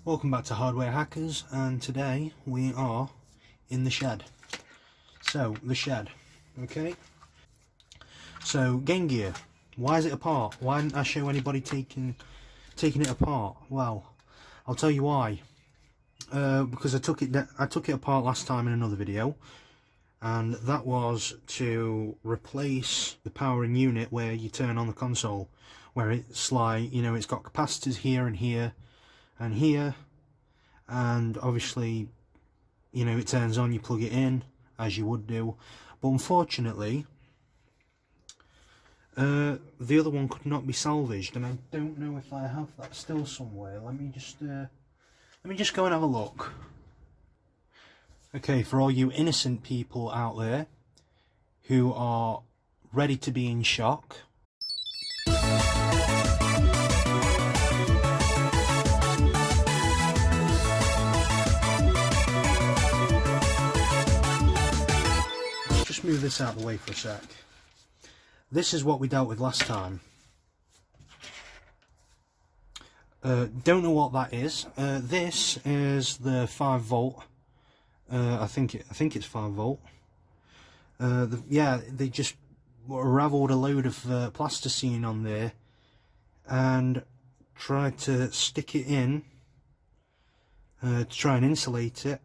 Welcome back to Hardware Hackers, and today we are in the shed. So, the shed, okay? So, Game Gear, why is it apart? Why didn't I show anybody taking it apart? Well, I'll tell you why. Because I took it apart last time in another video, and that was to replace the powering unit where you turn on the console, where it's like, you know, it's got capacitors here and here and here, and obviously, you know, it turns on, you plug it in as you would do, but unfortunately the other one could not be salvaged, and I don't know if I have that still somewhere. Let me just go and have a look. Okay, for all you innocent people out there who are ready to be in shock, let's just move this out of the way for a sec. This is what we dealt with last time. Don't know what that is. This is the 5 volt. I think it's 5 volt. Yeah, they just ravelled a load of plasticine on there and tried to stick it in to try and insulate it.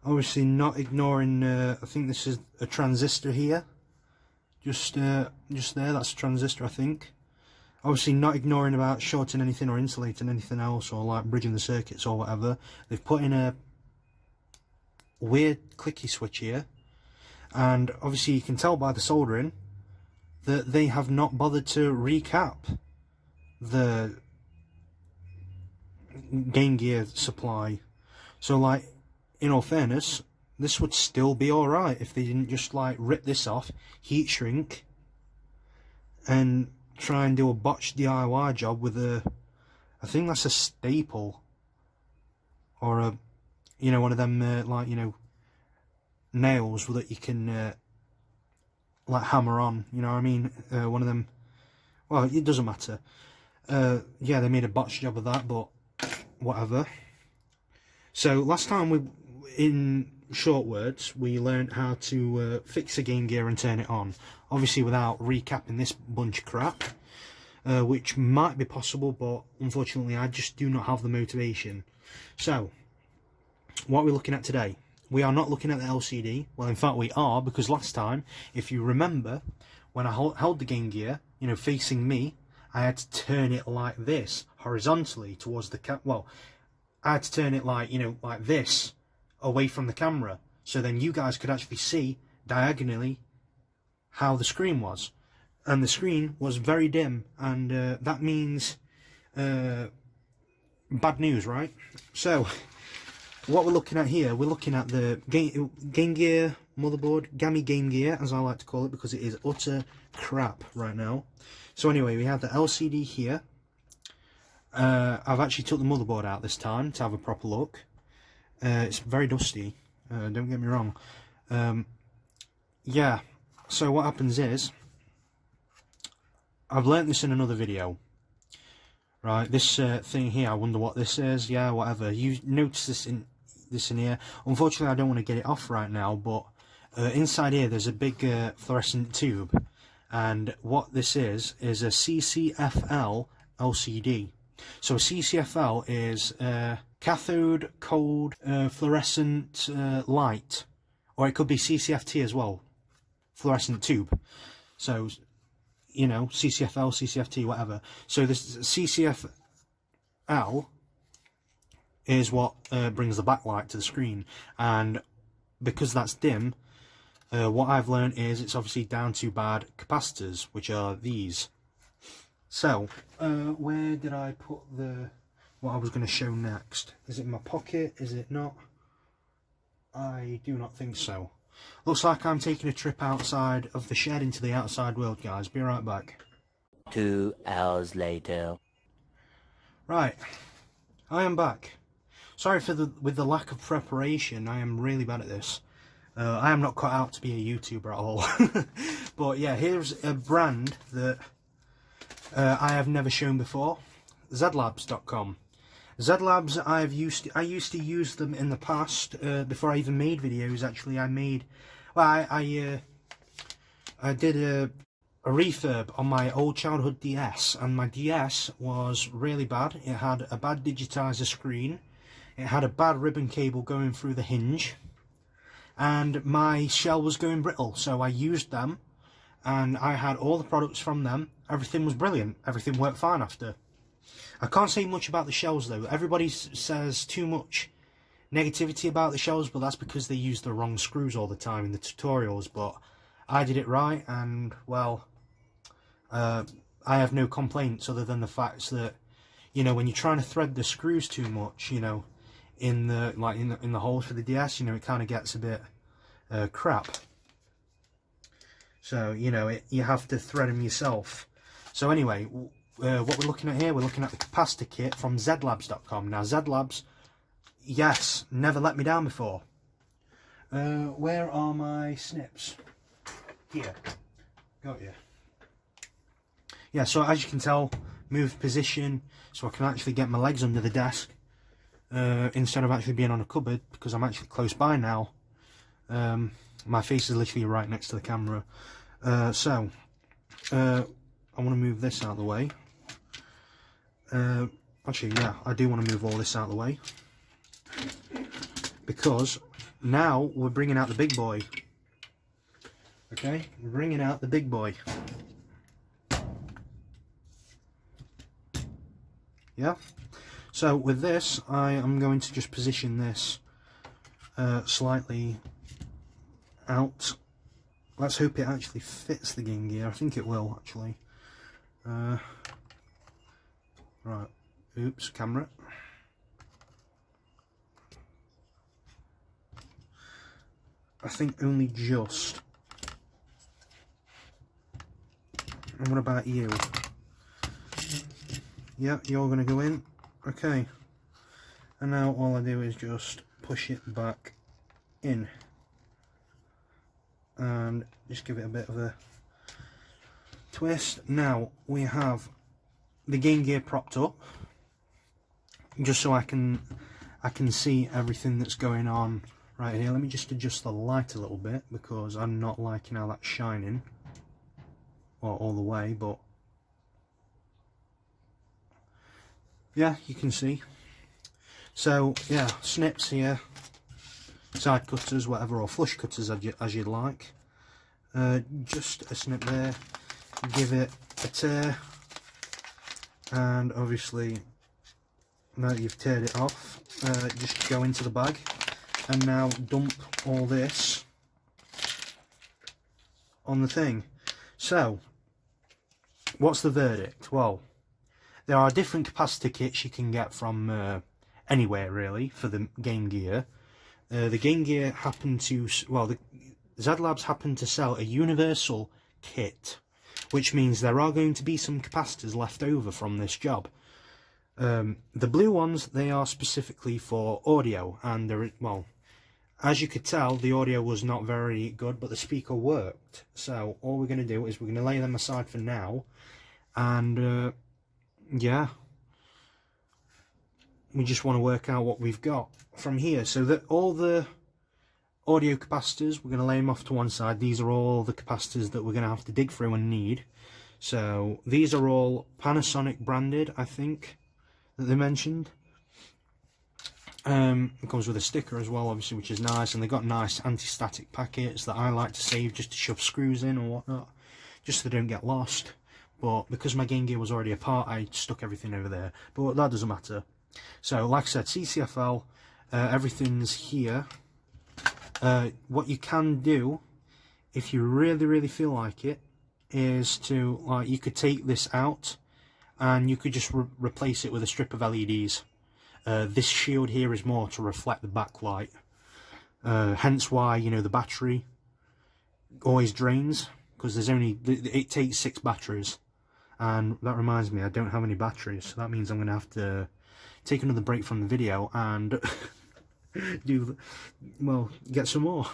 Obviously, not ignoring. I think this is a transistor here. Just there. That's a transistor, I think. Obviously, not ignoring about shorting anything or insulating anything else, or like bridging the circuits or whatever. They've put in a weird clicky switch here, and obviously you can tell by the soldering that they have not bothered to recap the Game Gear supply. So, like, in all fairness, this would still be alright if they didn't just like rip this off, heat shrink, and try and do a botched DIY job with a, I think that's a staple, or a, you know, one of them like, you know, nails that you can like hammer on, you know what I mean, one of them. Well, it doesn't matter. Yeah, they made a botched job of that, but whatever. So last time, in short words, we learned how to fix a Game Gear and turn it on, obviously without recapping this bunch of crap, which might be possible, but unfortunately I just do not have the motivation. So what are we looking at today? We are not looking at the LCD. Well, in fact we are, because last time, if you remember, when I held the Game Gear, you know, facing me, I had to turn it like this, horizontally towards the well, I had to turn it like, you know, like this, away from the camera, so then you guys could actually see diagonally how the screen was. And the screen was very dim, and that means bad news, right? So what we're looking at here, we're looking at the Game Gear motherboard, Gammy Game Gear, as I like to call it, because it is utter crap right now. So anyway, we have the LCD here. I've actually took the motherboard out this time to have a proper look. It's very dusty, don't get me wrong. Yeah, so what happens is, I've learnt this in another video. Right, this thing here, I wonder what this is. Yeah, whatever. You notice this in here. Unfortunately, I don't want to get it off right now, but inside here there's a big fluorescent tube, and what this is a CCFL LCD. So a CCFL is cathode cold fluorescent light, or it could be CCFT as well, fluorescent tube. So, you know, CCFL, CCFT, whatever. So this CCFL is what brings the backlight to the screen, and because that's dim, what I've learned is it's obviously down to bad capacitors, which are these. So, where did I put what I was going to show next? Is it in my pocket? Is it not? I do not think so. Looks like I'm taking a trip outside of the shed into the outside world, guys. Be right back. 2 hours later. Right, I am back. Sorry with the lack of preparation. I am really bad at this. I am not cut out to be a YouTuber at all. But yeah, here's a brand that I have never shown before. Zedlabz.com. Zedlabz, I used to use them in the past, before I even made videos. Actually, I did a refurb on my old childhood DS, and my DS was really bad. It had a bad digitizer screen, it had a bad ribbon cable going through the hinge, and my shell was going brittle. So I used them, and I had all the products from them. Everything was brilliant, everything worked fine after. I can't say much about the shells though. Everybody says too much negativity about the shells, but that's because they use the wrong screws all the time in the tutorials. But I did it right, and well, I have no complaints other than the fact that, you know, when you're trying to thread the screws too much, you know, in the holes for the DS, you know, it kind of gets a bit crap. So, you know, you have to thread them yourself. So anyway, what we're looking at here, we're looking at the capacitor kit from Zedlabz.com. Now Zedlabz, yes, never let me down before. Where are my snips? Here. Got you. Yeah, so as you can tell, move position so I can actually get my legs under the desk instead of actually being on a cupboard, because I'm actually close by now. My face is literally right next to the camera. I want to move this out of the way. Actually, yeah, I do want to move all this out of the way, because now we're bringing out the big boy. Okay, we're bringing out the big boy. Yeah, so with this, I am going to just position this slightly out. Let's hope it actually fits the Game Gear. I think it will, actually. Right, oops, camera. I think only just. And what about you? Yeah, you're going to go in. Okay. And now all I do is just push it back in. And just give it a bit of a twist. Now we have the Game Gear propped up, just so I can see everything that's going on right here. Let me just adjust the light a little bit, because I'm not liking how that's shining, well, all the way, but yeah, you can see. So yeah, snips here, side cutters, whatever, or flush cutters as you'd like. Just a snip there, give it a tear, and obviously now that you've teared it off, just go into the bag, and now dump all this on the thing. So what's the verdict? Well, there are different capacitor kits you can get from anywhere really for the Game Gear. The Game Gear happened to, well, the Zedlabz happened to sell a universal kit, which means there are going to be some capacitors left over from this job. The blue ones, they are specifically for audio, and there, well, as you could tell, the audio was not very good, but the speaker worked. So all we're going to do is we're going to lay them aside for now, and yeah, we just want to work out what we've got from here. So that all the audio capacitors, we're going to lay them off to one side. These are all the capacitors that we're going to have to dig through and need. So these are all Panasonic branded, I think, that they mentioned. It comes with a sticker as well, obviously, which is nice, and they've got nice anti-static packets that I like to save just to shove screws in or whatnot, just so they don't get lost. But because my Game Gear was already apart, I stuck everything over there, but that doesn't matter. So like I said, CCFL, everything's here. What you can do, if you really feel like it, is to, like, you could take this out and you could just replace it with a strip of LEDs. This shield here is more to reflect the backlight, hence why, you know, the battery always drains, because there's only, it takes 6 batteries, and that reminds me, I don't have any batteries, so that means I'm going to have to take another break from the video and get some more.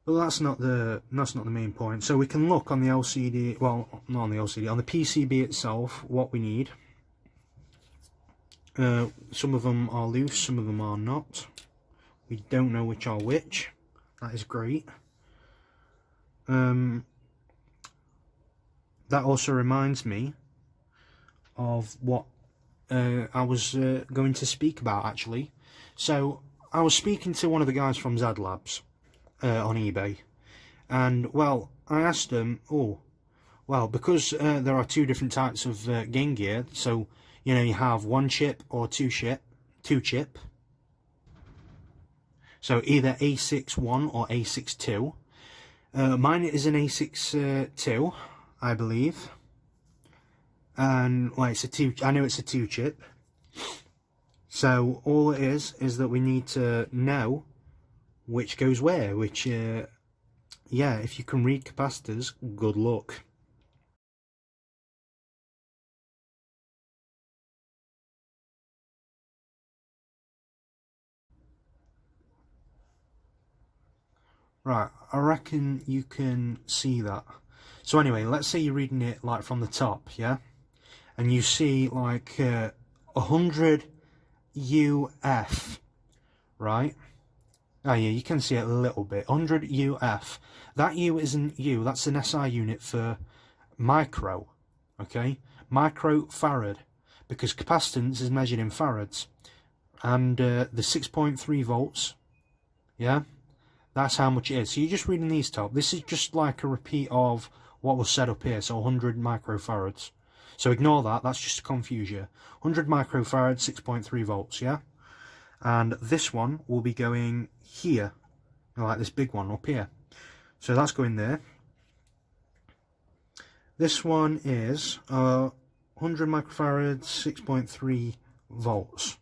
Well, that's not the main point. So we can look on the LCD, well, not on the LCD, on the PCB itself, what we need. Some of them are loose, some of them are not. We don't know which are which. That is great. That also reminds me of what I was going to speak about, actually. So I was speaking to one of the guys from Zedlabz on eBay, and well, I asked him, oh, well, because there are two different types of Game Gear, so you know, you have one chip or two chip. So either A6 1 or A6 2. Mine is an A6 2, I believe. And well, it's a two. I know it's a 2 chip. So all it is that we need to know which goes where. Which, yeah, if you can read capacitors, good luck. Right, I reckon you can see that. So anyway, let's say you're reading it like from the top, yeah? And you see like 100 UF, right? Oh yeah, you can see it a little bit. 100 UF. That U isn't U, that's an SI unit for micro, okay? Microfarad, because capacitance is measured in farads. And the 6.3 volts, yeah? That's how much it is. So you're just reading these top. This is just like a repeat of what was set up here. So 100 microfarads. So ignore that. That's just to confuse you. 100 microfarads, 6.3 volts, yeah? And this one will be going here. Like this big one up here. So that's going there. This one is 100 microfarads, 6.3 volts.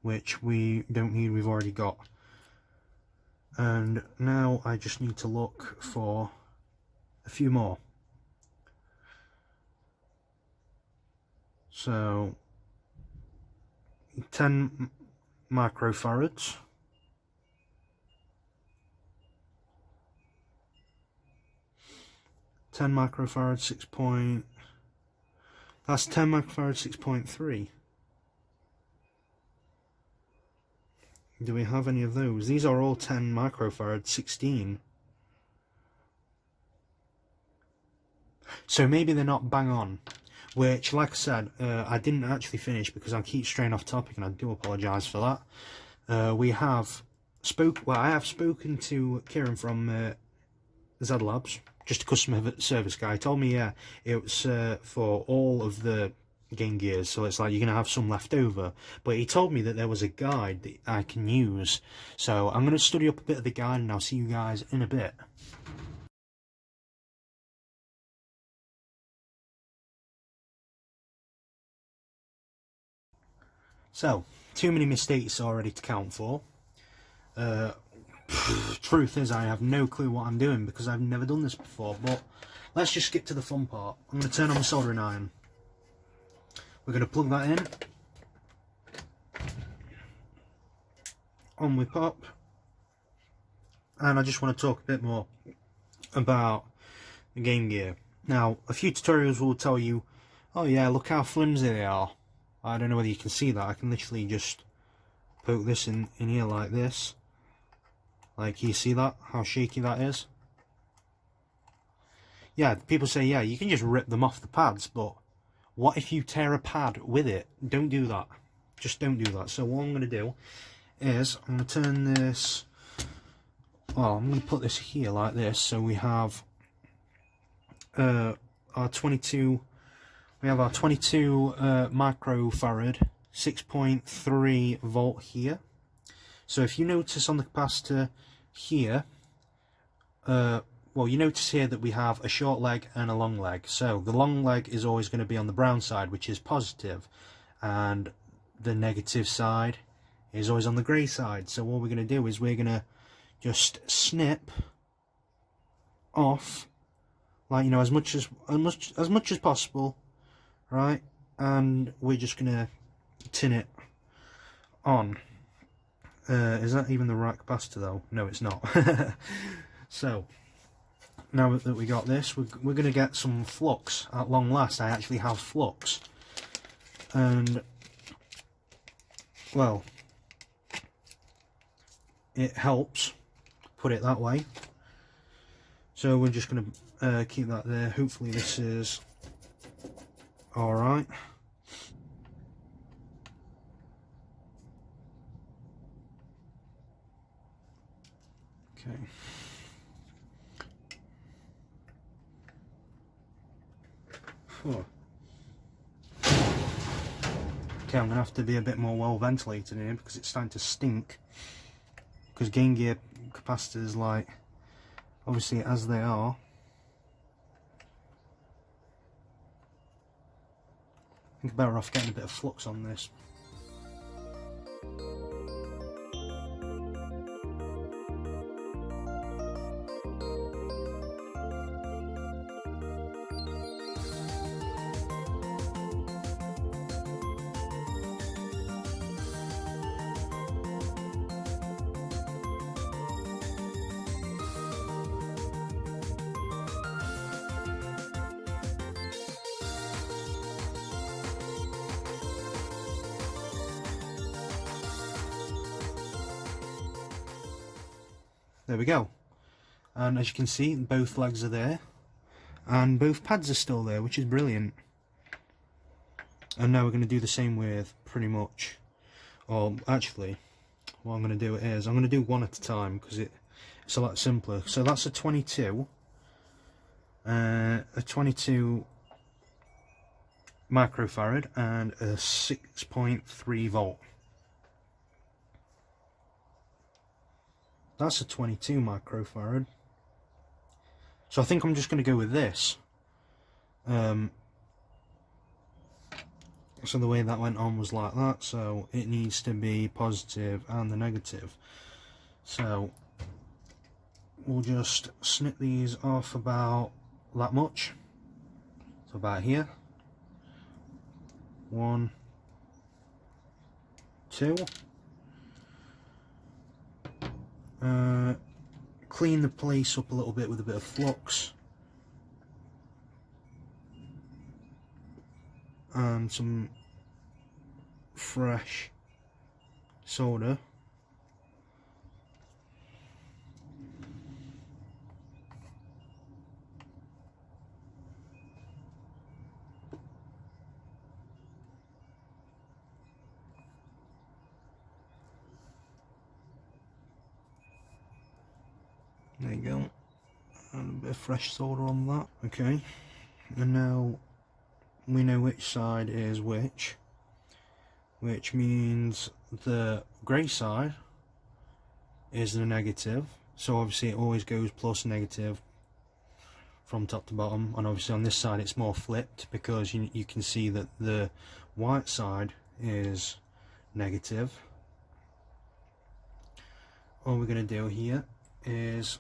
Which we don't need, we've already got. And now I just need to look for a few more. So 10 microfarads. That's 10 microfarads 6.3. Do we have any of those? These are all 10 microfarads 16. So maybe they're not bang on. Which, like I said, I didn't actually finish because I keep straying off topic, and I do apologise for that. I have spoken to Kieran from Zedlabz, just a customer service guy. He told me, yeah, it was for all of the Game Gears, so it's like you're gonna have some left over, but he told me that there was a guide that I can use, so I'm gonna study up a bit of the guide and I'll see you guys in a bit. So, too many mistakes already to count for. Truth is, I have no clue what I'm doing because I've never done this before, but let's just skip to the fun part. I'm gonna turn on the soldering iron. We're going to plug that in. On we pop. And I just want to talk a bit more about the Game Gear. Now, a few tutorials will tell you, oh yeah, look how flimsy they are. I don't know whether you can see that. I can literally just poke this in here like this. Like, you see that? How shaky that is? Yeah, people say, yeah, you can just rip them off the pads, but what if you tear a pad with it? Don't do that. Just don't do that. So what I'm going to do is I'm going to turn this. Well, I'm going to put this here like this. So we have our 22. We have our 22 microfarad 6.3 volt here. So if you notice on the capacitor here, well, you notice here that we have a short leg and a long leg. So the long leg is always going to be on the brown side, which is positive, and the negative side is always on the grey side. So what we're going to do is we're going to just snip off, like, you know, as much as possible, right? And we're just going to tin it on. Is that even the right capacitor though? No, it's not. So now that we got this, we're going to get some flux at long last. I actually have flux, and well, it helps, put it that way. So we're just going to keep that there. Hopefully this is alright. Okay. Oh. Okay, I'm going to have to be a bit more well ventilated in here because it's starting to stink. Because Game Gear capacitors, like, obviously as they are, I think I'm better off getting a bit of flux on this. There we go. And as you can see, both legs are there and both pads are still there, which is brilliant. And now we're going to do the same with pretty much, or actually what I'm going to do is I'm going to do one at a time because it's a lot simpler. So that's a 22 microfarad and a 6.3 volt. That's a 22 microfarad. So I think I'm just going to go with this. So the way that went on was like that, so it needs to be positive and the negative. So we'll just snip these off about that much. So about here. 1, 2. Clean the place up a little bit with a bit of flux and some fresh soda. There you go, and a bit of fresh soda on that. Okay, and now we know which side is which means the grey side is the negative, so obviously it always goes plus negative from top to bottom, and obviously on this side it's more flipped because you can see that the white side is negative. All we're going to do here is,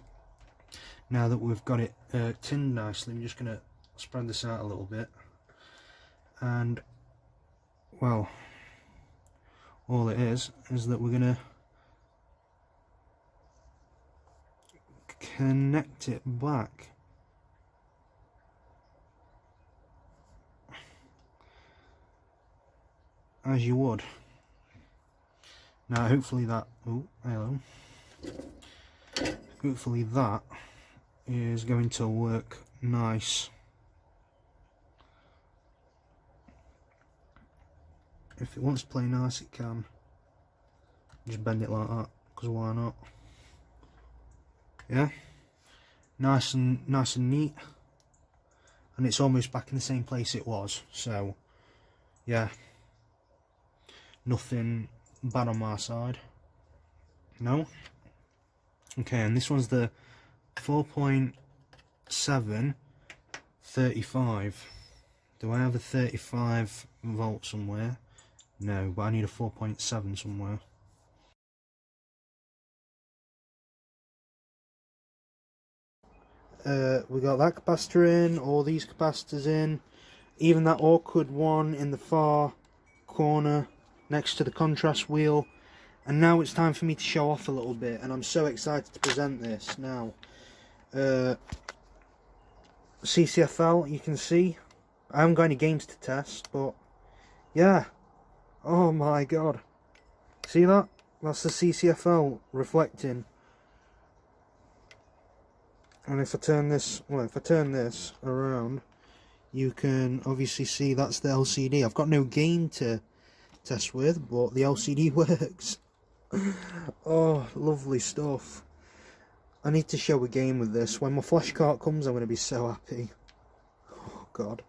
now that we've got it tinned nicely, I'm just going to spread this out a little bit, and well, all it is that we're going to connect it back as you would. Now hopefully that, oh hello, hopefully that is going to work nice. If it wants to play nice it can. Just bend it like that, because why not? Yeah, nice and neat, and it's almost back in the same place it was. So yeah, nothing bad on my side. No. Okay, and this one's the 4.7 35. Do I have a 35 volt somewhere? No, but I need a 4.7 somewhere. We got that capacitor in, all these capacitors in, even that awkward one in the far corner next to the contrast wheel. And now it's time for me to show off a little bit, and I'm so excited to present this now. CCFL, you can see, I haven't got any games to test, but yeah, oh my god, See that? That's the CCFL reflecting. And if I turn this, well, if I turn this around, you can obviously see that's the LCD. I've got no gain to test with, but the LCD works. Oh, lovely stuff. I need to show a game with this. When my flash cart comes, I'm going to be so happy. Oh, God.